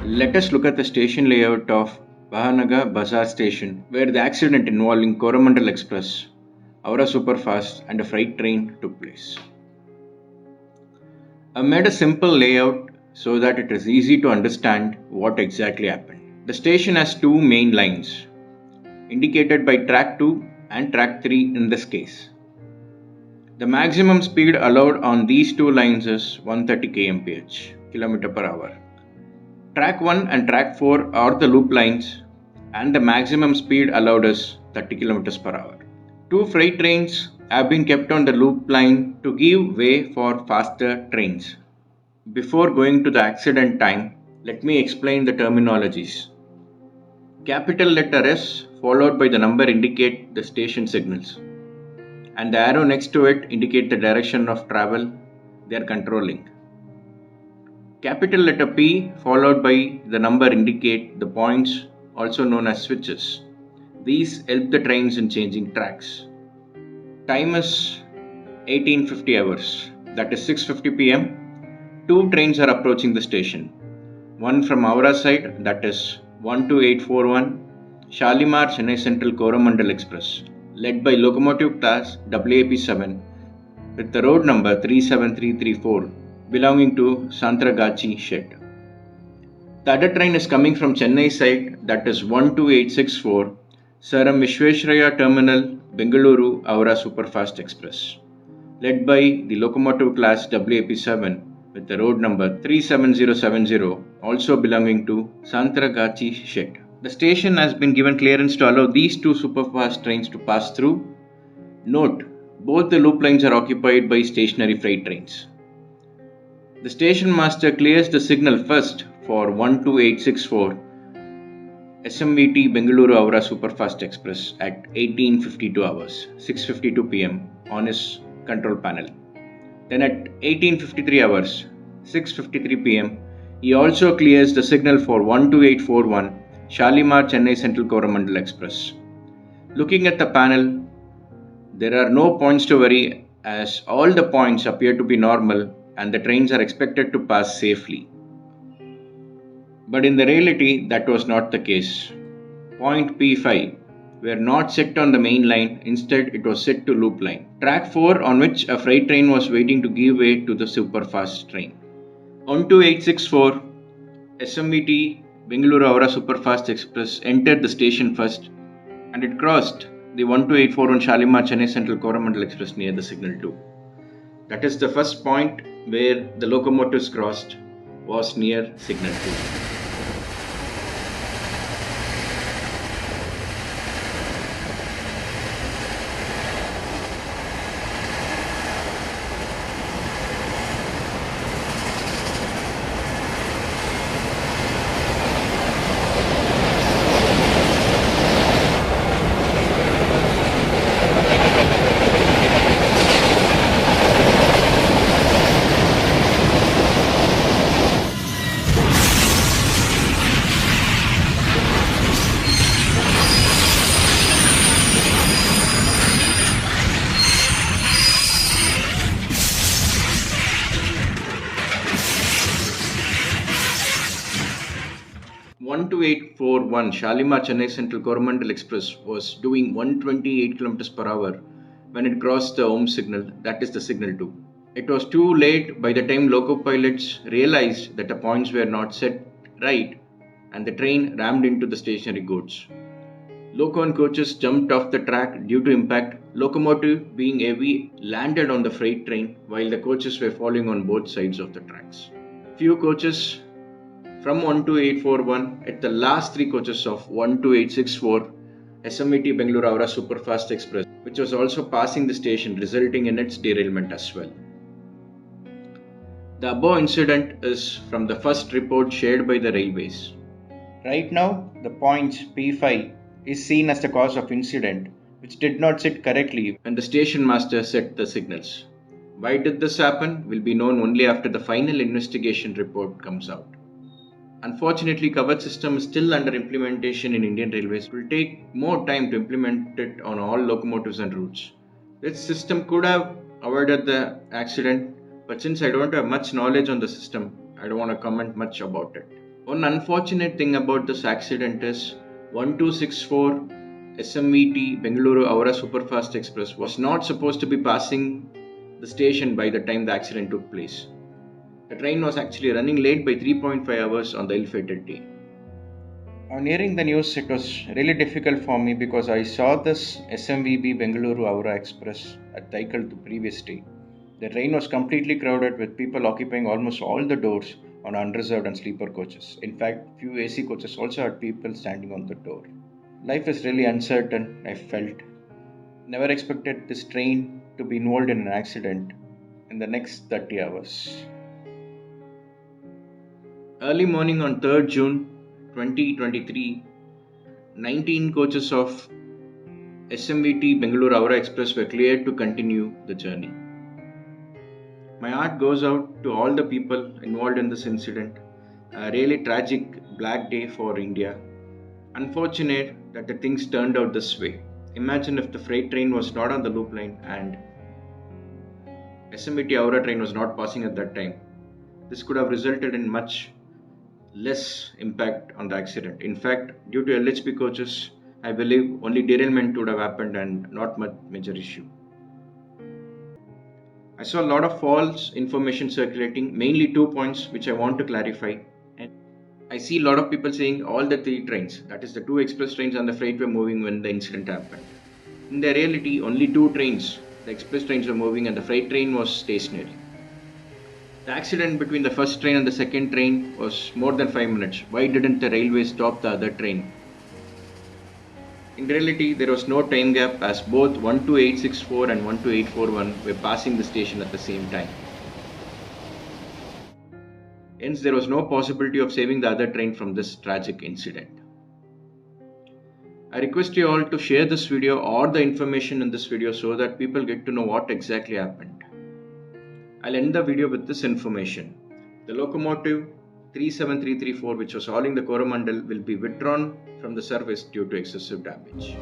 Let us look at the station layout of Bahanaga Bazar station, where the accident involving Coromandal Express, Aura Superfast and a freight train took place. I made a simple layout so that it is easy to understand what exactly happened. The station has two main lines, indicated by track 2 and track 3 in this case. The maximum speed allowed on these two lines is 130 km per hour. Track 1 and track 4 are the loop lines and the maximum speed allowed is 30 km per hour. Two freight trains have been kept on the loop line to give way for faster trains. Before going to the accident time, let me explain the terminologies. Capital letter S followed by the number indicate the station signals, and the arrow next to it indicate the direction of travel they are controlling. Capital letter P followed by the number indicate the points, also known as switches. These help the trains in changing tracks. Time is 1850 hours, that is 6:50 pm. Two trains are approaching the station. One from Aura side, that is 12841 Shalimar Chennai Central Coromandal Express, led by locomotive class WAP7 with the road number 37334 belonging to Santragachi shed. The other train is coming from Chennai side, that is 12864 Saram Vishweshraya Terminal Bengaluru Aura Superfast Express, led by the locomotive class WAP7 with the road number 37070 also belonging to Santragachi shed. The station has been given clearance to allow these two superfast trains to pass through. Note, both the loop lines are occupied by stationary freight trains. The station master clears the signal first for 12864 SMVT Bengaluru Aura Superfast Express at 1852 hours, 6:52 pm on his control panel. Then at 1853 hours, 6:53 pm, he also clears the signal for 12841 Shalimar Chennai Central Coromandal Express. Looking at the panel, there are no points to worry as all the points appear to be normal and the trains are expected to pass safely. But in the reality, that was not the case. Point P5 were not set on the main line, instead it was set to loop line. Track 4 on which a freight train was waiting to give way to the superfast train. 12864 SMVT Bengaluru Aura Superfast Express entered the station first and it crossed the 12841 Shalimar Chennai Central Coromandal Express near the signal 2. That is the first point where the locomotives crossed was near signal 2. (12841) Shalimar Chennai Central Coromandal Express was doing 128 km per hour when it crossed the home signal, that is the signal 2. It was too late by the time loco pilots realized that the points were not set right and the train rammed into the stationary goods. Loco and coaches jumped off the track due to impact. Locomotive, being heavy, landed on the freight train while the coaches were falling on both sides of the tracks. Few coaches from 12841 at the last three coaches of 12864 SMVT Bengaluru Aura Superfast Express, which was also passing the station, resulting in its derailment as well. The above incident is from the first report shared by the railways. Right now, the point P5 is seen as the cause of incident, which did not sit correctly when the station master set the signals. Why did this happen will be known only after the final investigation report comes out. Unfortunately, covered system is still under implementation in Indian Railways. It will take more time to implement it on all locomotives and routes. This system could have avoided the accident, but since I don't have much knowledge on the system, I don't want to comment much about it. One unfortunate thing about this accident is 1264 SMVT Bengaluru Aura Superfast Express was not supposed to be passing the station by the time the accident took place. The train was actually running late by 3.5 hours on the ill-fated day. On hearing the news, it was really difficult for me because I saw this SMVB Bengaluru Aura Express at Taikal the previous day. The train was completely crowded with people occupying almost all the doors on unreserved and sleeper coaches. In fact, few AC coaches also had people standing on the door. Life is really uncertain, I felt. Never expected this train to be involved in an accident in the next 30 hours. Early morning on 3rd June 2023, 19 coaches of SMVT Bengaluru Aura Express were cleared to continue the journey. My heart goes out to all the people involved in this incident. A really tragic black day for India. Unfortunate that the things turned out this way. Imagine if the freight train was not on the loop line and SMVT Aura train was not passing at that time. This could have resulted in much less impact on the accident. In fact, due to LHP coaches, I believe only derailment would have happened and not much major issue. I saw a lot of false information circulating, mainly 2 points which I want to clarify. And I see a lot of people saying all the 3 trains, that is the 2 express trains and the freight were moving when the incident happened. In the reality, only 2 trains, the express trains were moving and the freight train was stationary. The accident between the first train and the second train was more than 5 minutes. Why didn't the railway stop the other train? In reality, there was no time gap as both 12864 and 12841 were passing the station at the same time. Hence, there was no possibility of saving the other train from this tragic incident. I request you all to share this video or the information in this video so that people get to know what exactly happened. I'll end the video with this information. The locomotive 37334, which was hauling the Coromandel, will be withdrawn from the service due to excessive damage.